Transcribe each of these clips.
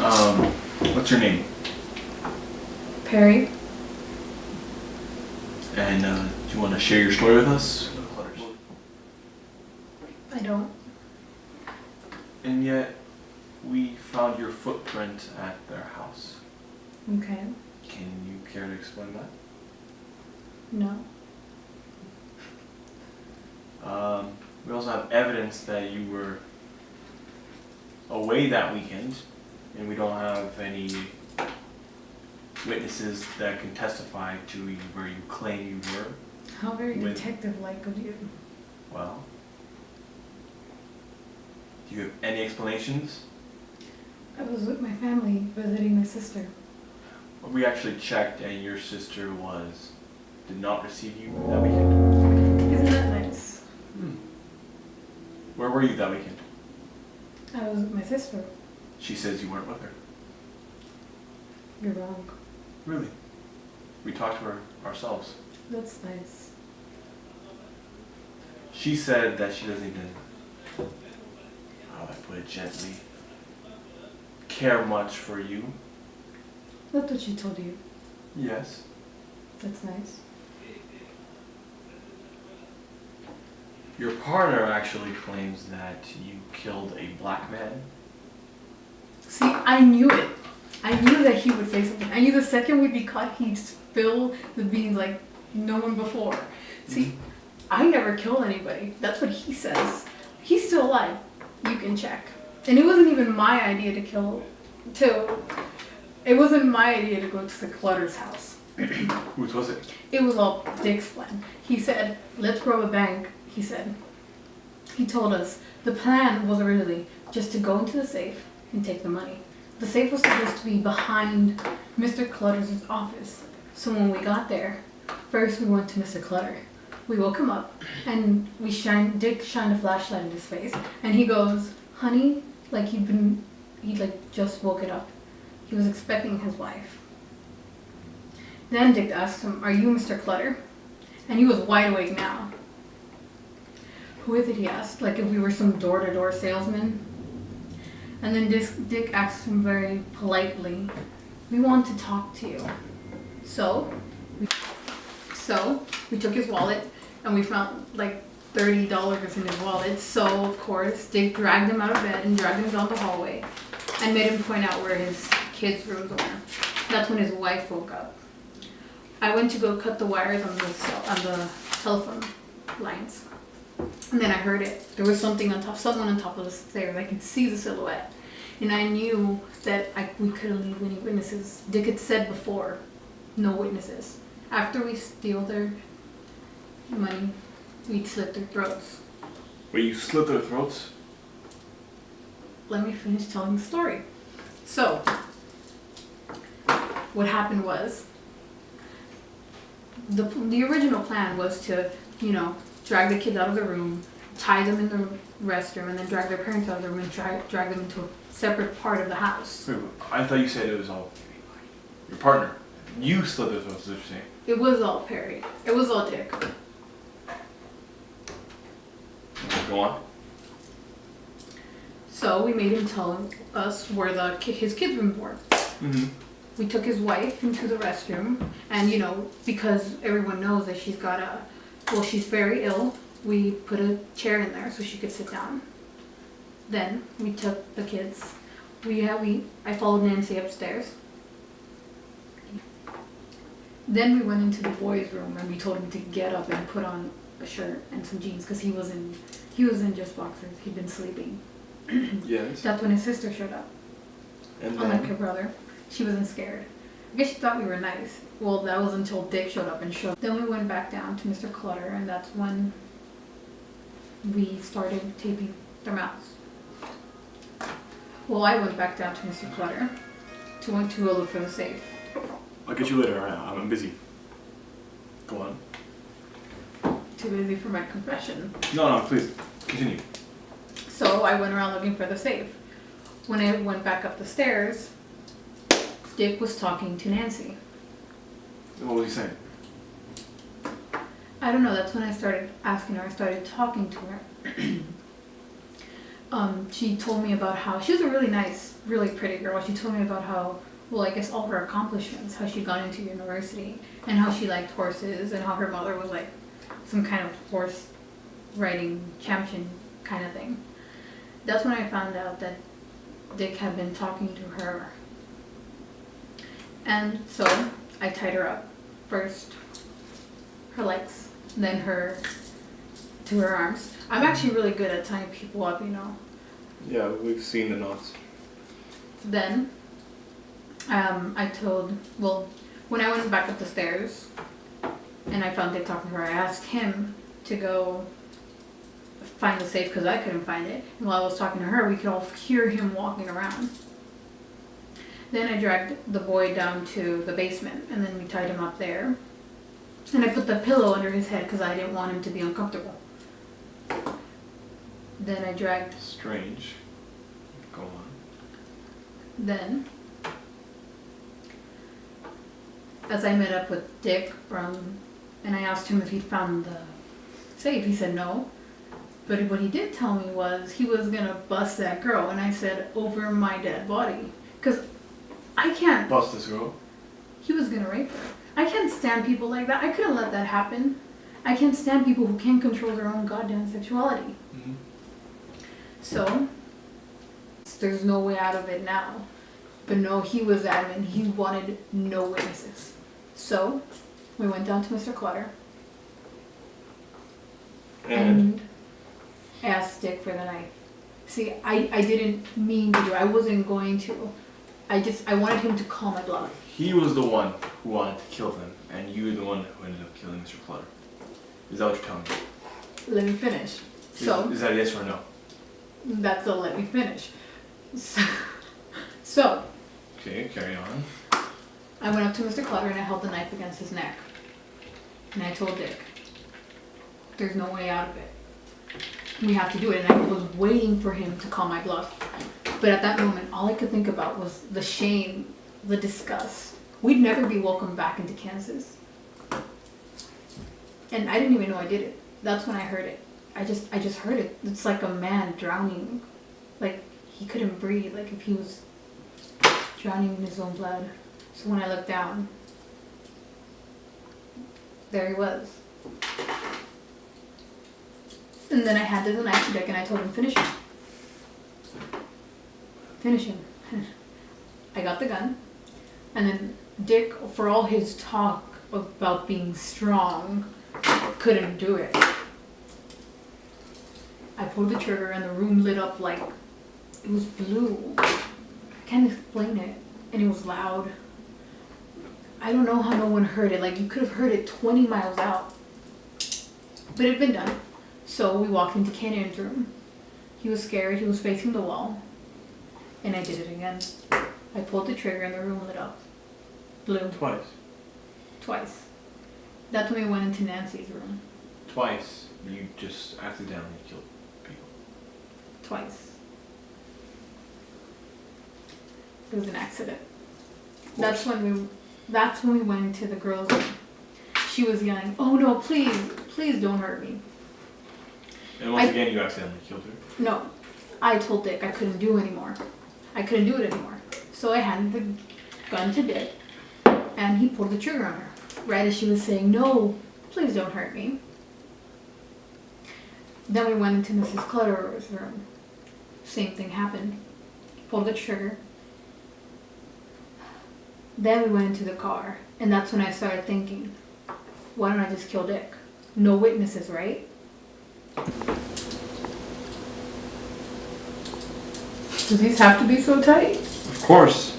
What's your name? Perry. And do you want to share your story with us? I don't. And yet, we found your footprint at their house. Okay. Can you care to explain that? No. We also have evidence that you were away that weekend, and we don't have any witnesses that can testify to where you claim you were. How very detective-like of you. Well, do you have any explanations? I was with my family visiting my sister. Well, we actually checked, and your sister did not receive you that weekend. Isn't that nice? Where were you that weekend? I was with my sister. She says you weren't with her. You're wrong. Really? We talked to her ourselves. That's nice. She said that she doesn't even, how do I put it gently, care much for you. That's what she told you. Yes. That's nice. Your partner actually claims that you killed a black man. See, I knew it. I knew that he would say something. I knew the second we'd be caught, he'd spill the beans like no one before. See, I never killed anybody. That's what he says. He's still alive. You can check. And it wasn't even my idea it wasn't my idea to go to the Clutter's house. Whose was it? It was all Dick's plan. He said, let's rob a bank, he said. He told us the plan was originally just to go into the safe and take the money. The safe was supposed to be behind Mr. Clutter's office. So when we got there, first we went to Mr. Clutter. We woke him up and Dick shined a flashlight in his face and he goes, honey, like he'd like just woken up. He was expecting his wife. Then Dick asked him, are you Mr. Clutter? And he was wide awake now. Who is it, he asked, like if we were some door-to-door salesman. And then Dick asked him very politely, we want to talk to you. So we took his wallet and we found like $30 in his wallet. So of course, Dick dragged him out of bed and dragged him down the hallway and made him point out where his kids' rooms were. That's when his wife woke up. I went to go cut the wires on the telephone lines. And then I heard it. There was someone on top of the stairs. I could see the silhouette. And I knew that we couldn't leave any witnesses. Dick had said before, no witnesses. After we steal their money, we'd slit their throats. Wait, you slit their throats? Let me finish telling the story. So, what happened was, the original plan was to, drag the kids out of the room, tie them in the restroom, and then drag their parents out of the room and drag them into a separate part of the house. Wait, I thought you said it was all your partner. You slit their throats, is what you're saying. It was all Perry. It was all Dick. Okay, go on. So we made him tell us where his kids' rooms were. Mm-hmm. We took his wife into the restroom, and because everyone knows that she's very ill, we put a chair in there so she could sit down. Then we took the kids. I followed Nancy upstairs. Then we went into the boys' room and we told him to get up and put on a shirt and some jeans because he was in just boxers. He'd been sleeping. Yes. That's when his sister showed up. And Unlike her brother, she wasn't scared. I guess she thought we were nice. Well, that was until Dick showed up and showed. Then we went back down to Mr. Clutter, and that's when we started taping their mouths. Well, I went back down to Mr. Clutter to go look for the safe. I'll get you later. I'm busy. Go on. Too busy for my confession. No, please continue. So I went around looking for the safe. When I went back up the stairs, Dick was talking to Nancy. What was he saying? I don't know, that's when I started asking her, I started talking to her. she told me about how she was a really nice, really pretty girl. She told me about how, well, I guess all her accomplishments, how she got into university, and how she liked horses, and how her mother was like some kind of horse riding champion kind of thing. That's when I found out that Dick had been talking to her. And so I tied her up. First her legs, then her to her arms. I'm actually really good at tying people up, you know. Yeah, we've seen the knots. Then when I went back up the stairs and I found Dick talking to her, I asked him to go find the safe because I couldn't find it. And while I was talking to her, we could all hear him walking around. Then I dragged the boy down to the basement and then we tied him up there. And I put the pillow under his head because I didn't want him to be uncomfortable. Then I dragged... Strange. Go on. Then, as I met up with Dick and I asked him if he'd found the safe, he said no. But what he did tell me was he was going to bust that girl. And I said, over my dead body. Because I can't... Bust this girl? He was going to rape her. I can't stand people like that. I couldn't let that happen. I can't stand people who can't control their own goddamn sexuality. Mm-hmm. So, there's no way out of it now. But no, he was adamant. He wanted no witnesses. So, we went down to Mr. Clutter. And asked Dick for the knife. See, I didn't mean to do it. I wasn't going to. I wanted him to call my bluff. He was the one who wanted to kill them, and you were the one who ended up killing Mr. Clutter. Is that what you're telling me? Let me finish. Is that a yes or no? That's a let me finish. So Okay, carry on. I went up to Mr. Clutter and I held the knife against his neck. And I told Dick, there's no way out of it. We have to do it. And I was waiting for him to call my bluff. But at that moment, all I could think about was the shame, the disgust. We'd never be welcomed back into Kansas. And I didn't even know I did it. That's when I heard it. I just heard it. It's like a man drowning. Like he couldn't breathe, like if he was drowning in his own blood. So when I looked down, there he was. And then I handed the knife to Dick and I told him, finish him. Finish him. I got the gun. And then Dick, for all his talk about being strong, couldn't do it. I pulled the trigger and the room lit up like it was blue. I can't explain it. And it was loud. I don't know how no one heard it. Like you could have heard it 20 miles out. But it had been done. So we walked into Canyon's room. He was scared. He was facing the wall. And I did it again. I pulled the trigger and the room lit up. Blue. Twice. That's when we went into Nancy's room. Twice. You just accidentally killed people. Twice. It was an accident. That's when we went into the girls' room. She was yelling, "Oh no, please don't hurt me." And once again, you accidentally killed her. No, I told Dick I couldn't do anymore. I couldn't do it anymore. So I handed the gun to Dick, and he pulled the trigger on her. Right as she was saying, "No, please don't hurt me." Then we went into Mrs. Clutter's room. Same thing happened. Pulled the trigger. Then we went into the car, and that's when I started thinking, why don't I just kill Dick? No witnesses, right? Do these have to be so tight? Of course.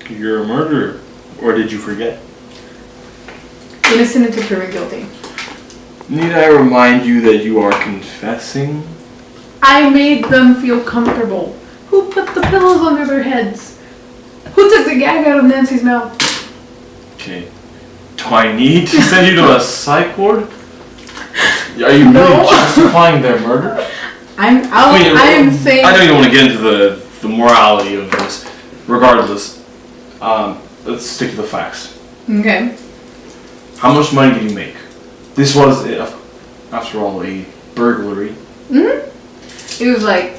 You're a murderer. Or did you forget? Innocent until proven guilty. Need I remind you that you are confessing? I made them feel comfortable. Who put the pillows under their heads? Who took the gag out of Nancy's mouth? Okay. Do I need to send you to a psych ward? Are you No. really justifying their murder? I'm saying... I know you don't want to get into the morality of this. Regardless, let's stick to the facts. Okay. How much money did you make? This was, after all, a burglary. Mm-hmm. It was like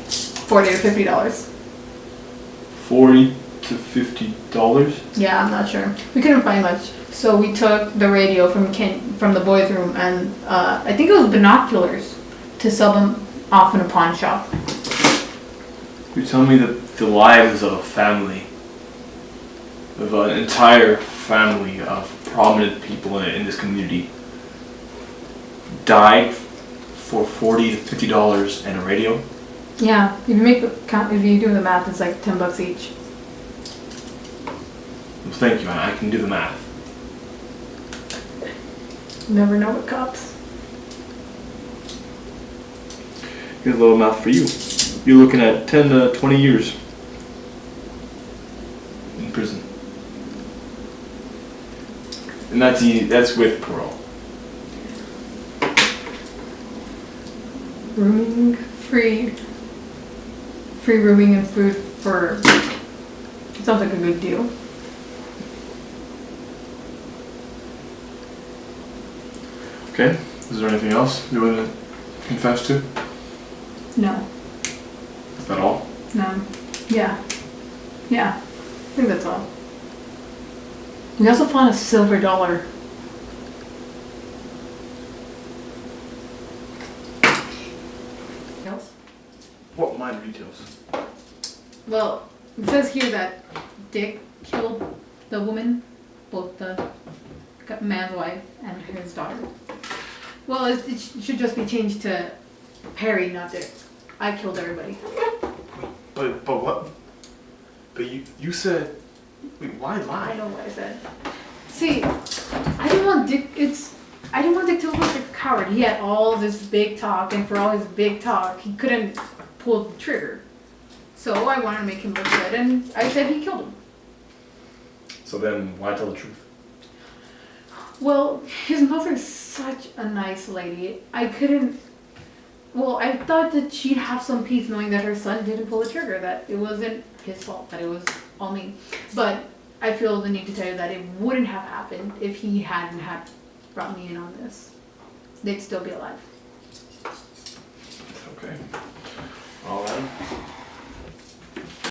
$40 or $50. $40 to $50. Yeah, I'm not sure. We couldn't find much, so we took the radio from the boys' room, and I think it was binoculars to sell them off in a pawn shop. You tell me that the lives of a family, of an entire family of prominent people in this community, died for $40 to $50 and a radio? Yeah, if you do the math, it's like $10 each. Well, thank you, I can do the math. Never know with cops. Here's a little math for you. You're looking at 10 to 20 years in prison. And that's with parole. Rooming, free rooming and food for. Sounds like a good deal. Okay, is there anything else you want to confess to? No. Is that all? No. Yeah. Yeah. I think that's all. We also found a silver dollar. Else? What minor details? Well, it says here that Dick killed the woman, both the man's wife and his daughter. Well, it should just be changed to Perry, not Dick. I killed everybody. But what? But you said, wait, why I lie? know what I said. See, I didn't want Dick to look like a coward. He had all this big talk, and for all his big talk, he couldn't pull the trigger. So I wanted to make him look good, and I said he killed him. So then, why tell the truth? Well, his mother's such a nice lady. I thought that she'd have some peace knowing that her son didn't pull the trigger, that it wasn't his fault, that it was all me. But I feel the need to tell you that it wouldn't have happened if he hadn't had brought me in on this. They'd still be alive. Okay. All right.